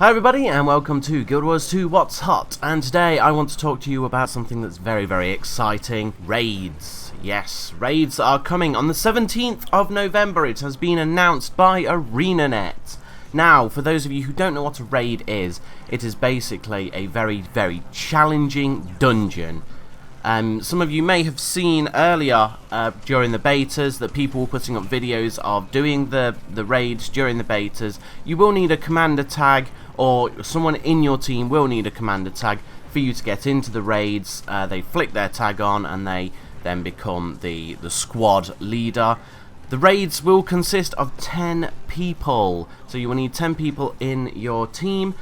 Hi everybody and welcome to Guild Wars 2 What's Hot, and today I want to talk to you about something that's very exciting. Raids. Yes, raids are coming on the 17th of November. It has been announced by Arenanet. Now, for those of you who don't know what a raid is, it is basically a very challenging dungeon. Some of you may have seen earlier during the betas that people were putting up videos of doing the raids during the betas. You will need a commander tag, or someone in your team will need a commander tag for you to get into the raids. They flick their tag on and they then become the squad leader. The raids will consist of 10 people, so you will need 10 people in your team.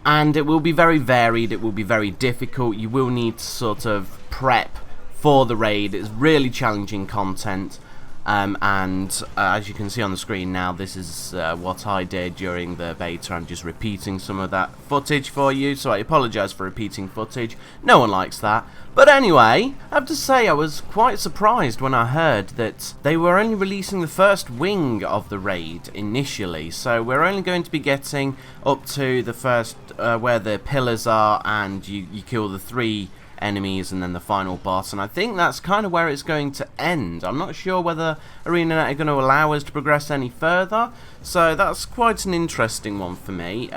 And it will be very varied, it will be very difficult. You will need to sort of prep for the raid. It's really challenging content. As you can see on the screen now, this is what I did during the beta. I'm just repeating some of that footage for you, so I apologise for repeating footage. No one likes that. But anyway, I have to say I was quite surprised when I heard that they were only releasing the first wing of the raid initially. So we're only going to be getting up to the first, where the pillars are, and you kill the 3 enemies and then the final boss, and I think that's kind of where it's going to end. I'm not sure whether Arenanet are going to allow us to progress any further, so that's quite an interesting one for me,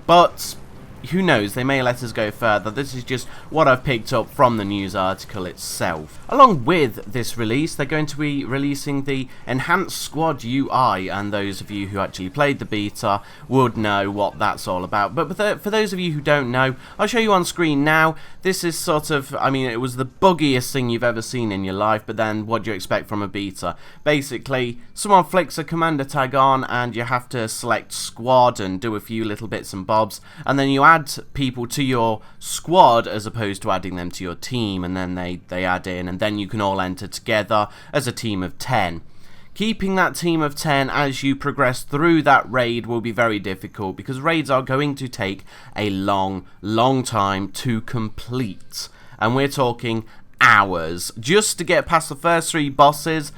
but who knows, they may let us go further. This is just what I've picked up from the news article itself. Along with this release, they're going to be releasing the Enhanced Squad UI, and those of you who actually played the beta would know what that's all about. But for those of you who don't know, I'll show you on screen now. This is sort of, I mean, it was the buggiest thing you've ever seen in your life, but then what do you expect from a beta? Basically, someone flicks a commander tag on, and you have to select squad and do a few little bits and bobs, and then you add people to your squad as opposed to adding them to your team, and then they add in, and then you can all enter together as a team of 10. Keeping that team of 10 as you progress through that raid will be very difficult, because raids are going to take a long time to complete, and we're talking hours. Just to get past the first 3 bosses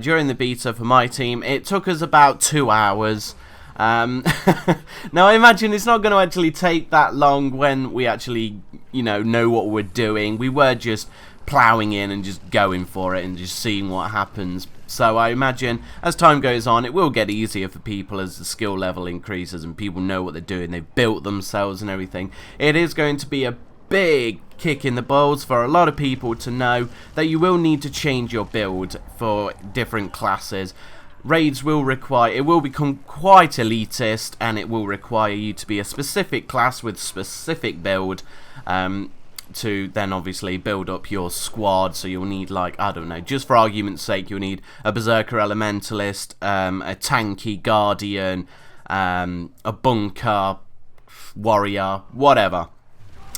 during the beta for my team, it took us about 2 hours. Now I imagine it's not going to actually take that long when we actually, know what we're doing. We were just ploughing in and just going for it and just seeing what happens. So I imagine as time goes on, it will get easier for people as the skill level increases and people know what they're doing. They've built themselves and everything. It is going to be a big kick in the balls for a lot of people to know that you will need to change your build for different classes. Raids will become quite elitist, and it will require you to be a specific class with specific build, to then obviously build up your squad. So you'll need, like, I don't know, just for argument's sake, you'll need a Berserker Elementalist, a tanky Guardian, a Bunker Warrior, whatever.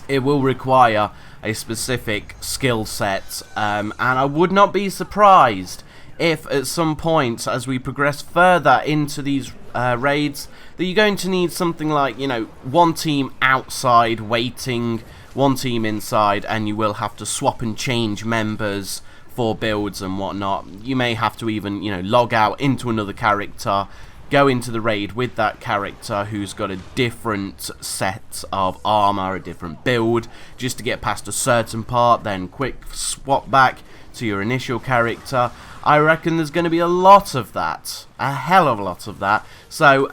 It will require a specific skill set, and I would not be surprised if at some point as we progress further into these raids that you're going to need something like, one team outside waiting, one team inside, and you will have to swap and change members for builds and whatnot. You may have to even, log out into another character, go into the raid with that character who's got a different set of armor, a different build, just to get past a certain part, then quick swap back to your initial character. I reckon there's going to be a lot of that, a hell of a lot of that. So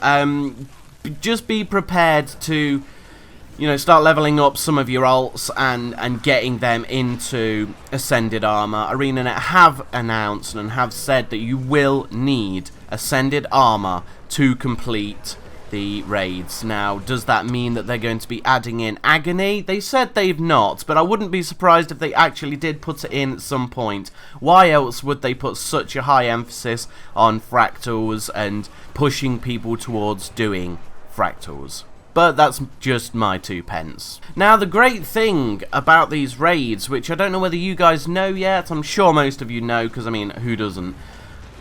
just be prepared to, start leveling up some of your alts and getting them into Ascended Armour. Arenanet have announced and have said that you will need Ascended Armour to complete the raids. Now, does that mean that they're going to be adding in Agony? They said they've not, but I wouldn't be surprised if they actually did put it in at some point. Why else would they put such a high emphasis on fractals and pushing people towards doing fractals? But that's just my 2 pence. Now, the great thing about these raids, which I don't know whether you guys know yet, I'm sure most of you know, because, I mean, who doesn't?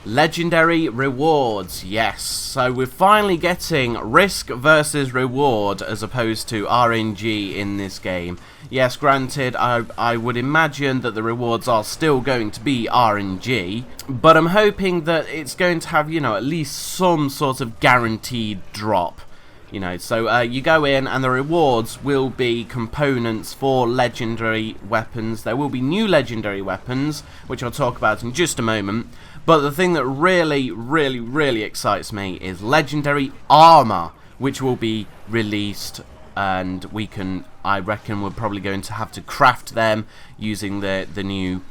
Legendary rewards, yes. So we're finally getting risk versus reward as opposed to RNG in this game. Yes, granted, I would imagine that the rewards are still going to be RNG, but I'm hoping that it's going to have, at least some sort of guaranteed drop. You know, so you go in and the rewards will be components for legendary weapons. There will be new legendary weapons, which I'll talk about in just a moment. But the thing that really excites me is Legendary Armour, which will be released, and we can, I reckon we're probably going to have to craft them using the new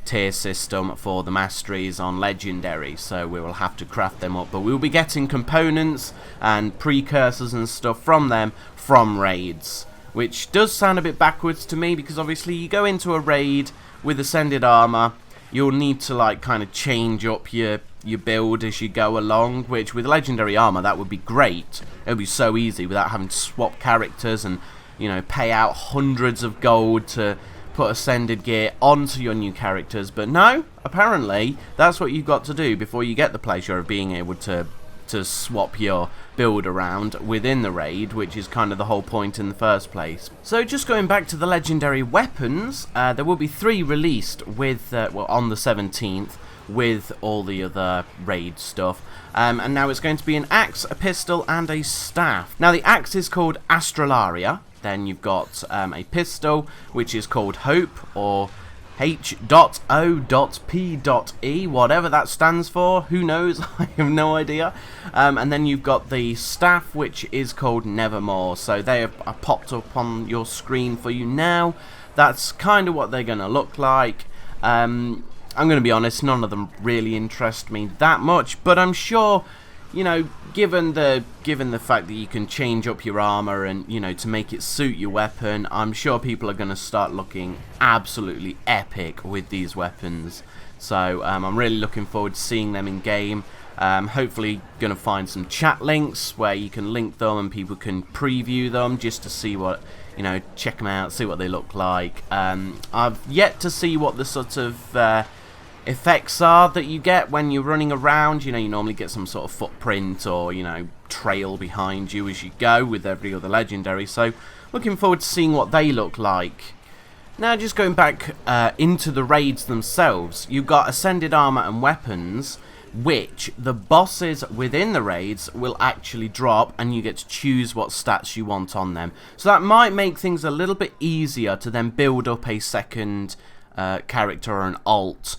tier system for the masteries on Legendary, so we will have to craft them up, but we'll be getting components and precursors and stuff from them from raids, which does sound a bit backwards to me, because obviously you go into a raid with Ascended Armour, you'll need to like kind of change up your build as you go along, which with Legendary Armour that would be great. It would be so easy without having to swap characters and, you know, pay out hundreds of gold to put Ascended gear onto your new characters. But no, apparently that's what you've got to do before you get the pleasure of being able to swap your build around within the raid, which is kind of the whole point in the first place. So just going back to the legendary weapons, there will be 3 released with well, on the 17th with all the other raid stuff. And now it's going to be an axe, a pistol and a staff. Now the axe is called Astralaria. Then you've got a pistol, which is called Hope, or H.O.P.E, whatever that stands for, who knows, I have no idea. And then you've got the staff, which is called Nevermore. So they are popped up on your screen for you now. That's kind of what they're going to look like. I'm going to be honest, none of them really interest me that much, but I'm sure, you know, given the fact that you can change up your armor and, you know, to make it suit your weapon, I'm sure people are going to start looking absolutely epic with these weapons. So I'm really looking forward to seeing them in game. Hopefully going to find some chat links where you can link them and people can preview them just to see what, you know, check them out, see what they look like. I've yet to see what the sort of effects are that you get when you're running around. You know, you normally get some sort of footprint or, you know, trail behind you as you go with every other legendary, so looking forward to seeing what they look like. Now just going back into the raids themselves, you've got Ascended Armour and Weapons, which the bosses within the raids will actually drop, and you get to choose what stats you want on them. So that might make things a little bit easier to then build up a second character or an alt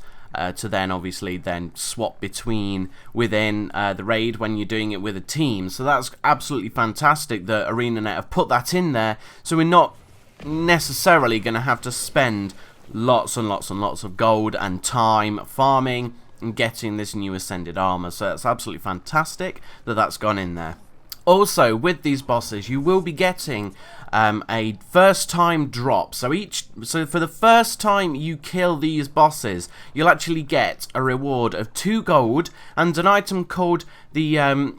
to then obviously then swap between within the raid when you're doing it with a team. So that's absolutely fantastic that Arenanet have put that in there, so we're not necessarily going to have to spend lots and lots and lots of gold and time farming and getting this new Ascended Armour. So that's absolutely fantastic that that's gone in there. Also, with these bosses, you will be getting a first-time drop. So for the first time you kill these bosses, you'll actually get a reward of 2 gold and an item called the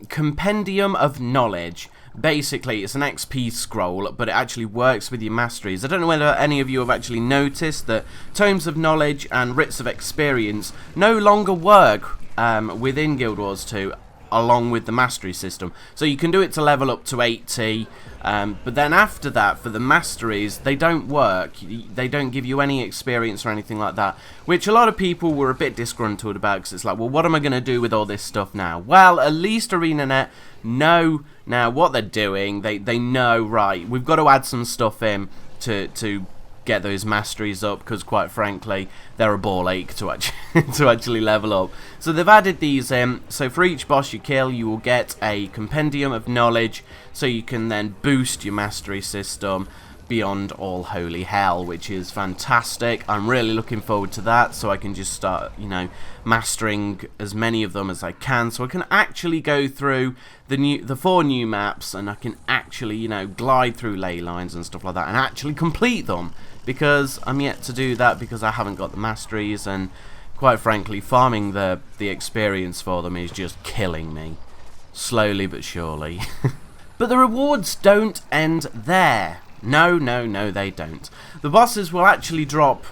Compendium of Knowledge. Basically, it's an XP scroll, but it actually works with your masteries. I don't know whether any of you have actually noticed that Tomes of Knowledge and Writs of Experience no longer work within Guild Wars 2. Along with the mastery system, so you can do it to level up to 80, but then after that for the masteries they don't work. They don't give you any experience or anything like that, which a lot of people were a bit disgruntled about, because it's like, well, what am I going to do with all this stuff now? Well, at least Arenanet know now what they're doing. They know, right, we've got to add some stuff in to get those masteries up, because quite frankly they're a ball ache to actually level up. So they've added these in. So for each boss you kill, you will get a Compendium of Knowledge, so you can then boost your mastery system beyond all holy hell, which is fantastic. I'm really looking forward to that, so I can just start, you know, mastering as many of them as I can, so I can actually go through the 4 new maps, and I can actually, you know, glide through ley lines and stuff like that and actually complete them, because I'm yet to do that because I haven't got the masteries, and quite frankly farming the experience for them is just killing me slowly but surely. But the rewards don't end there. No, they don't. The bosses will actually drop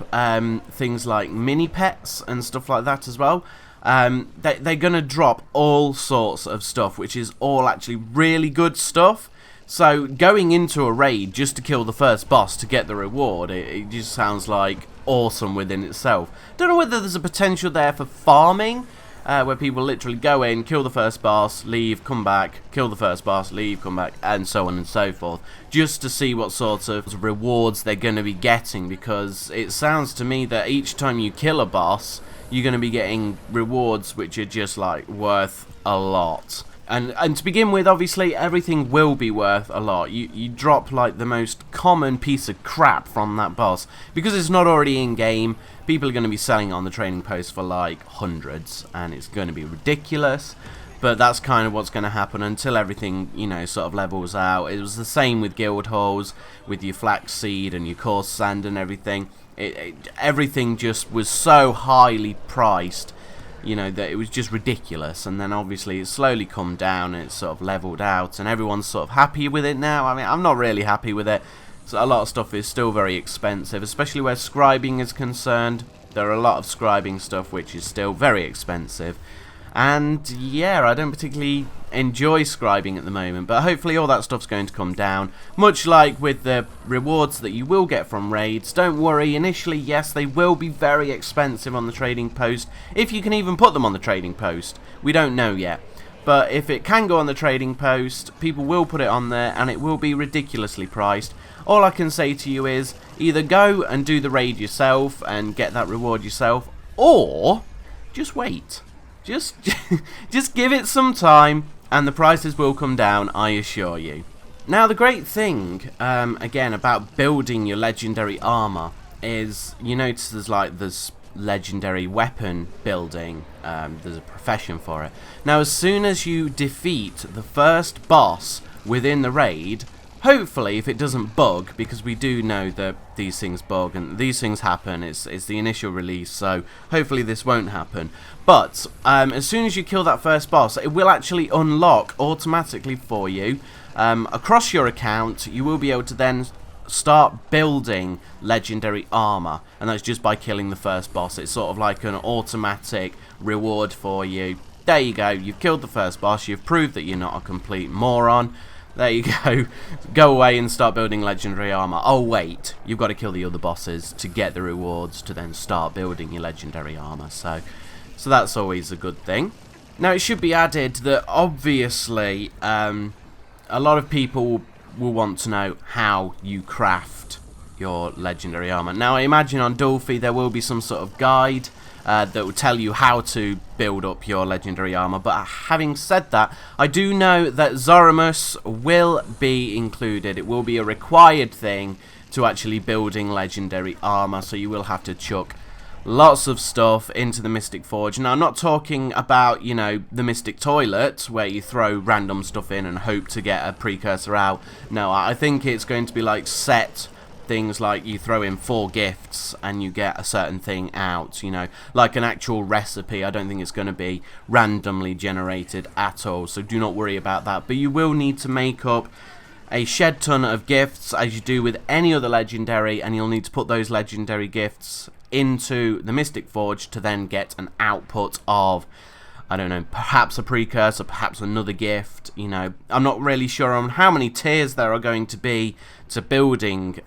things like mini pets and stuff like that as well. They're going to drop all sorts of stuff, which is all actually really good stuff. So going into a raid just to kill the first boss to get the reward, it just sounds like awesome within itself. Don't know whether there's a potential there for farming where people literally go in, kill the first boss, leave, come back, kill the first boss, leave, come back, and so on and so forth, just to see what sort of rewards they're going to be getting, because it sounds to me that each time you kill a boss, you're going to be getting rewards which are just like worth a lot. And to begin with, obviously, everything will be worth a lot. You drop like the most common piece of crap from that boss. Because it's not already in-game, people are going to be selling it on the trading post for like hundreds. And it's going to be ridiculous. But that's kind of what's going to happen until everything, you know, sort of levels out. It was the same with guild halls, with your flaxseed and your coarse sand and everything. Everything just was so highly priced, you know, that it was just ridiculous. And then obviously it's slowly come down and it's sort of leveled out and everyone's sort of happy with it now. I mean, I'm not really happy with it. So a lot of stuff is still very expensive, especially where scribing is concerned. There are a lot of scribing stuff which is still very expensive. And yeah, I don't particularly enjoy scribing at the moment, but hopefully all that stuff's going to come down. Much like with the rewards that you will get from raids, don't worry, initially, yes, they will be very expensive on the trading post, if you can even put them on the trading post. We don't know yet. But if it can go on the trading post, people will put it on there, and it will be ridiculously priced. All I can say to you is, either go and do the raid yourself and get that reward yourself, or just wait. Just give it some time, and the prices will come down, I assure you. Now, the great thing, again, about building your legendary armor is, you notice there's legendary weapon building. There's a profession for it. Now, as soon as you defeat the first boss within the raid, hopefully, if it doesn't bug, because we do know that these things bug and these things happen, it's the initial release, so hopefully this won't happen. But as soon as you kill that first boss, it will actually unlock automatically for you. Across your account, you will be able to then start building legendary armor, and that's just by killing the first boss. It's sort of like an automatic reward for you. There you go, you've killed the first boss, you've proved that you're not a complete moron. There you go. Go away and start building legendary armor. Oh wait, you've got to kill the other bosses to get the rewards to then start building your legendary armor. So that's always a good thing. Now, it should be added that obviously a lot of people will want to know how you craft your legendary armor. Now, I imagine on Dolphy there will be some sort of guide that will tell you how to build up your legendary armor. But having said that, I do know that Zoramus will be included. It will be a required thing to actually building legendary armor, so you will have to chuck lots of stuff into the Mystic Forge. Now, I'm not talking about, you know, the Mystic Toilet, where you throw random stuff in and hope to get a precursor out. No, I think it's going to be like set things, like you throw in 4 gifts and you get a certain thing out, you know, like an actual recipe. I don't think it's going to be randomly generated at all, so do not worry about that. But you will need to make up a shed ton of gifts, as you do with any other legendary, and you'll need to put those legendary gifts into the Mystic Forge to then get an output of, I don't know, perhaps a precursor, perhaps another gift, you know. I'm not really sure on how many tiers there are going to be to building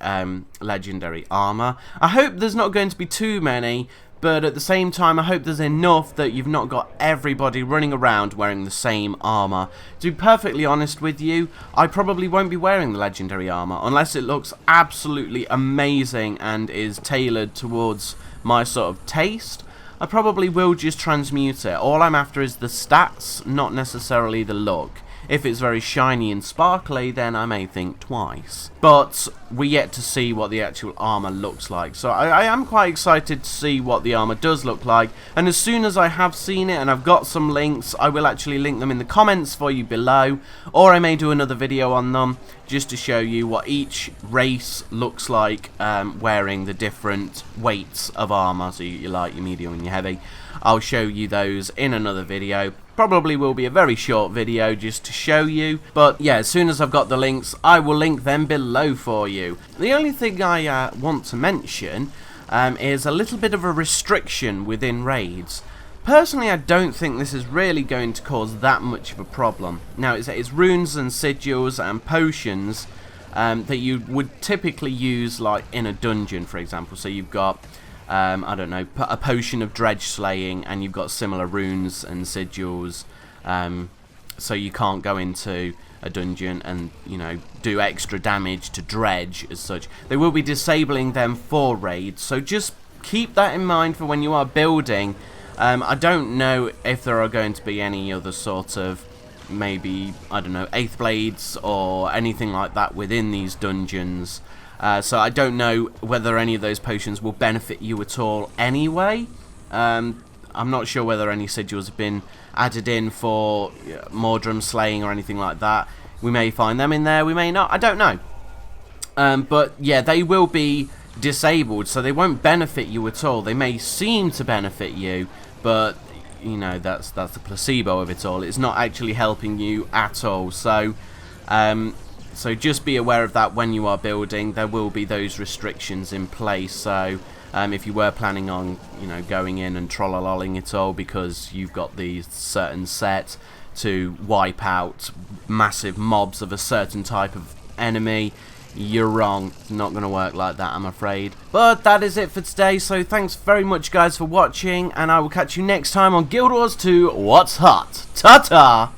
legendary armor. I hope there's not going to be too many, but at the same time I hope there's enough that you've not got everybody running around wearing the same armor. To be perfectly honest with you, I probably won't be wearing the legendary armor unless it looks absolutely amazing and is tailored towards my sort of taste. I probably will just transmute it. All I'm after is the stats, not necessarily the look. If it's very shiny and sparkly, then I may think twice. But we're yet to see what the actual armor looks like. So I am quite excited to see what the armor does look like. And as soon as I have seen it and I've got some links, I will actually link them in the comments for you below. Or I may do another video on them just to show you what each race looks like wearing the different weights of armor. So you light, your medium and your heavy. I'll show you those in another video. Probably will be a very short video just to show you, but yeah, as soon as I've got the links, I will link them below for you. The only thing I want to mention is a little bit of a restriction within raids. Personally, I don't think this is really going to cause that much of a problem. Now, it's runes and sigils and potions that you would typically use like in a dungeon, for example. So you've got I don't know, put a potion of dredge slaying, and you've got similar runes and sigils, so you can't go into a dungeon and, you know, do extra damage to dredge as such. They will be disabling them for raids, so just keep that in mind for when you are building. I don't know if there are going to be any other sort of, maybe, I don't know, Eighth Blades or anything like that within these dungeons. So I don't know whether any of those potions will benefit you at all anyway. I'm not sure whether any sigils have been added in for more drum slaying or anything like that. We may find them in there, we may not, I don't know. But yeah, they will be disabled, so they won't benefit you at all. They may seem to benefit you, but you know, that's the placebo of it all. It's not actually helping you at all. So so just be aware of that when you are building. There will be those restrictions in place. So if you were planning on, you know, going in and trollololling it all because you've got these certain set to wipe out massive mobs of a certain type of enemy, you're wrong. It's not going to work like that, I'm afraid. But that is it for today, so thanks very much guys for watching, and I will catch you next time on Guild Wars 2 What's Hot. Ta-ta!